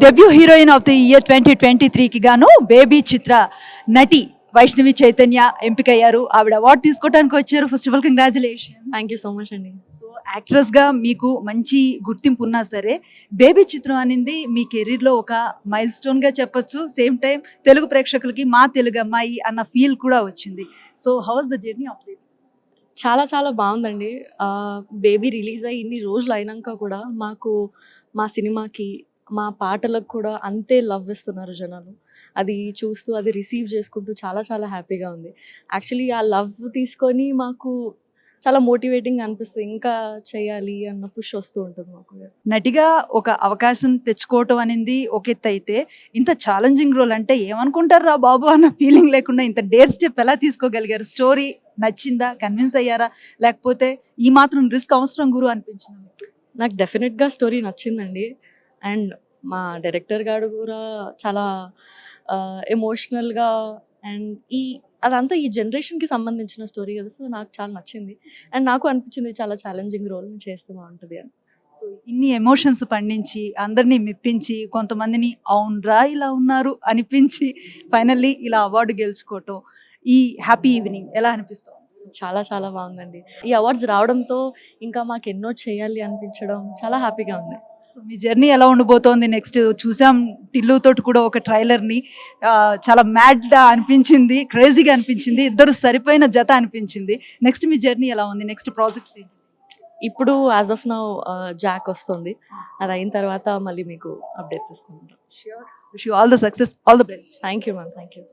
Debut heroine of the year 2023కి గాను baby చిత్ర నటి వైష్ణవి చైతన్య ఎంపికయ్యారు. ఆవిడ అవార్డు తీసుకోవడానికి వచ్చారు. First of all congratulation. Thank you so much అండి. సో యాక్ట్రెస్గా మీకు మంచి గుర్తింపు ఉన్నా సరే బేబీ చిత్రం అనేది మీ కెరీర్లో ఒక మైల్ స్టోన్గా చెప్పొచ్చు. సేమ్ టైం తెలుగు ప్రేక్షకులకి మా తెలుగు అమ్మాయి అన్న ఫీల్ కూడా వచ్చింది. So how was the journey of baby? చాలా చాలా బాగుందండి. బేబీ రిలీజ్ అయ్యి ఇన్ని రోజులు అయినాక కూడా మాకు మా సినిమాకి మా పాటలకు కూడా అంతే లవ్ ఇస్తున్నారు జనాలు. అది చూస్తూ అది రిసీవ్ చేసుకుంటూ చాలా చాలా హ్యాపీగా ఉంది. యాక్చువల్లీ ఆ లవ్ తీసుకొని మాకు చాలా మోటివేటింగ్ అనిపిస్తుంది. ఇంకా చేయాలి అన్న పుష్ వస్తూ ఉంటుంది మాకు. నటిగా ఒక అవకాశం తెచ్చుకోవటం అనేది ఒక ఎత్తు అయితే, ఇంత ఛాలెంజింగ్ రోల్ అంటే ఏమనుకుంటారు రా బాబు అన్న ఫీలింగ్ లేకుండా ఇంత డేర్ స్టెప్ ఎలా తీసుకోగలిగారు? స్టోరీ నచ్చిందా? కన్విన్స్ అయ్యారా? లేకపోతే ఈ మాత్రం రిస్క్ అవసరం గురు అనిపించింది? నాకు డెఫినెట్గా స్టోరీ నచ్చిందండి. అండ్ మా డైరెక్టర్ గారు కూడా చాలా ఎమోషనల్గా అండ్ అదంతా ఈ జనరేషన్కి సంబంధించిన స్టోరీ కదా. సో నాకు చాలా నచ్చింది. అండ్ నాకు అనిపించింది చాలా ఛాలెంజింగ్ రోల్ చేస్తే బాగుంటుంది అని. సో ఇన్ని ఎమోషన్స్ పండించి అందరినీ మెప్పించి కొంతమందిని అవునరా ఇలా ఉన్నారు అనిపించి ఫైనల్లీ ఇలా అవార్డు గెలుచుకోవటం, ఈ హ్యాపీ ఈవినింగ్ ఎలా అనిపిస్తుంది? చాలా చాలా బాగుందండి. ఈ అవార్డ్స్ రావడంతో ఇంకా మాకు ఎన్నో చేయాలి అనిపించడం చాలా హ్యాపీగా ఉంది. సో మీ జర్నీ ఎలా ఉండబోతోంది? నెక్స్ట్ చూసాం టిల్లు తోటి కూడా ఒక ట్రైలర్ని, చాలా మ్యాడ్గా అనిపించింది, క్రేజీగా అనిపించింది, ఇద్దరు సరిపోయిన జత అనిపించింది. నెక్స్ట్ మీ జర్నీ ఎలా ఉంది? నెక్స్ట్ ప్రాజెక్ట్స్ ఏంటి? ఇప్పుడు యాజ్ ఆఫ్ నౌ జాక్ వస్తుంది. అది అయిన తర్వాత మళ్ళీ మీకు అప్డేట్స్ ఇస్తాను. Sure. Wish you all the success, all the best. Thank you ma'am. Thank you.